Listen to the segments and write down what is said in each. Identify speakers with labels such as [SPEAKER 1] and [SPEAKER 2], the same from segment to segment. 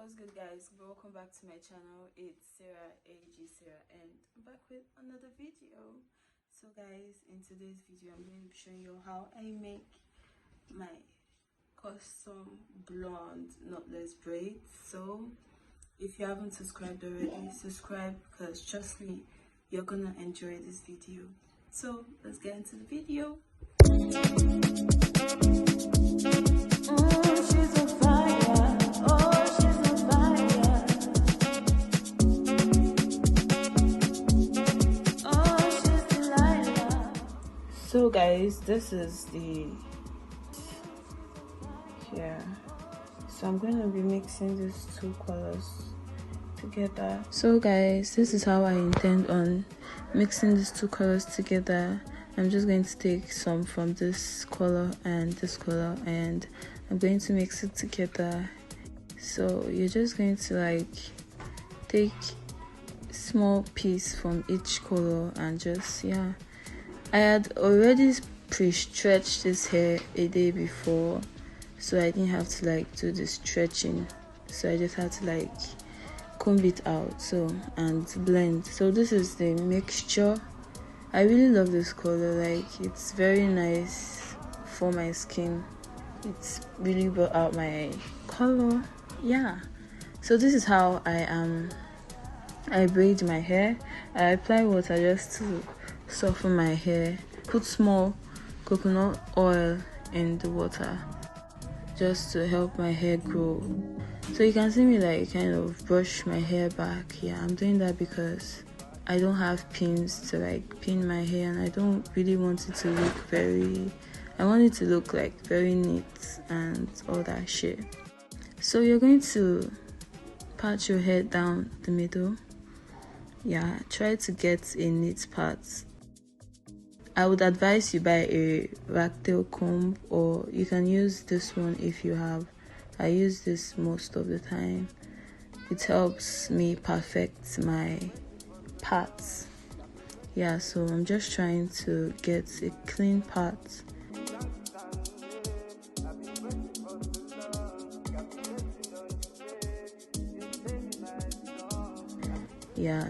[SPEAKER 1] What's good, guys? Welcome back to my channel. It's Sarah and I'm back with another video. So guys, in today's video I'm going to be showing you how I make my custom blonde knotless braids. So if you haven't subscribed already, subscribe, because trust me, you're gonna enjoy this video. So let's get into the video. So guys, this is the so I'm going to be mixing these two colors together. So guys, this is how I intend on mixing these two colors together. I'm just going to take some from this color and this color, and I'm going to mix it together. So you're just going to like take small piece from each color and just I had already pre-stretched this hair a day before, so I didn't have to like do the stretching, so I just had to like comb it out and blend. So this is the mixture. I really love this color, like it's very nice for my skin. It's really brought out my color. So this is how I braid my hair. I apply water just to soften my hair. Put small coconut oil in the water just to help my hair grow. So you can see me like kind of brush my hair back. I'm doing that because I don't have pins to like pin my hair, and I don't really want it to look I want it to look like very neat and all that shit. So you're going to part your hair down the middle. Try to get a neat part. I would advise you buy a ragtail comb, or you can use this one if you have. I use this most of the time. It helps me perfect my parts. So I'm just trying to get a clean part.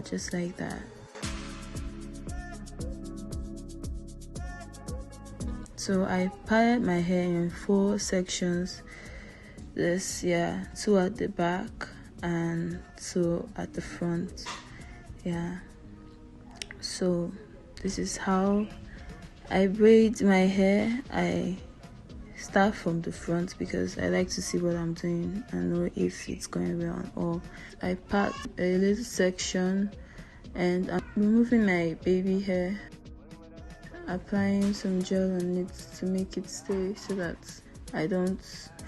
[SPEAKER 1] Just like that. So I parted my hair in 4 sections. This 2 at the back and 2 at the front. So this is how I braid my hair. I start from the front because I like to see what I'm doing and know if it's going well or I part a little section, and I'm removing my baby hair, applying some gel on it to make it stay so that I don't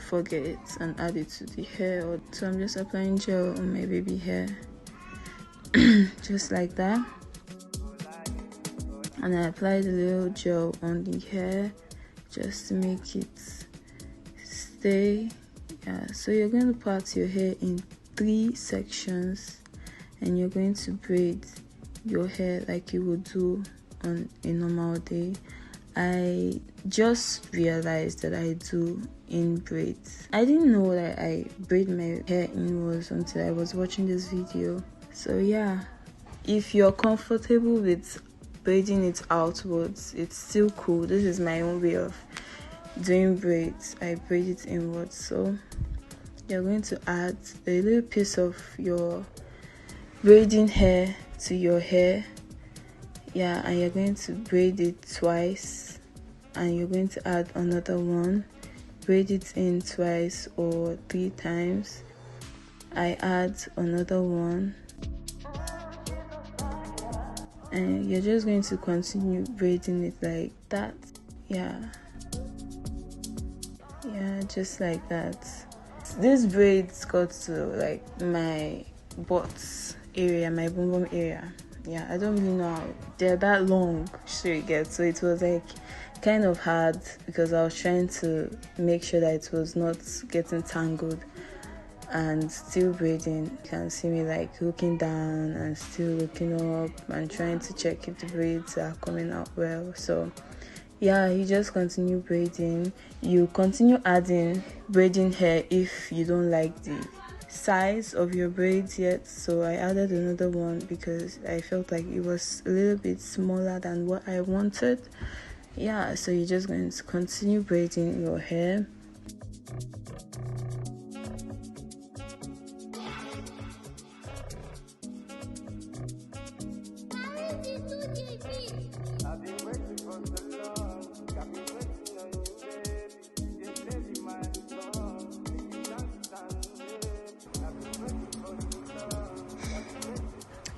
[SPEAKER 1] forget it and add it to the hair. So I'm just applying gel on my baby hair just like that, and I applied a little gel on the hair just to make it stay. So you're going to part your hair in 3 sections, and you're going to braid your hair like you would do on a normal day. I just realized that I do in braids. I didn't know that I braid my hair inwards until I was watching this video. So if you're comfortable with braiding it outwards, it's still cool. This is my own way of doing braids. I braid it inwards. So you're going to add a little piece of your braiding hair to your hair, and you're going to braid it twice, and you're going to add another one, braid it in twice or 3 times. I add another one, and you're just going to continue braiding it like that. Just like that. This braids got to like my butt area, my bum bum area. I don't really know how they're that long, so it was like kind of hard because I was trying to make sure that it was not getting tangled and still braiding. You can see me like looking down and still looking up and trying to check if the braids are coming out well. So you just continue braiding. You continue adding braiding hair if you don't like the size of your braids yet, so I added another one because I felt like it was a little bit smaller than what I wanted. Yeah, so you're just going to continue braiding your hair.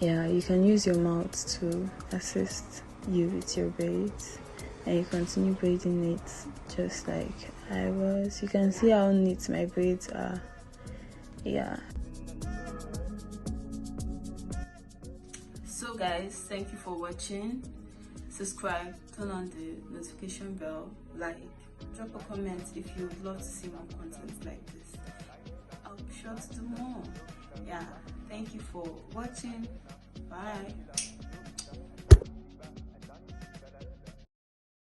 [SPEAKER 1] Yeah, you can use your mouth to assist you with your braids, and you continue braiding it just like I was. You can see how neat my braids are. Yeah. So guys, thank you for watching. Subscribe, turn on the notification bell, like, drop a comment if you would love to see more content like this. I'll be sure to do more. Yeah, thank you for watching. Bye.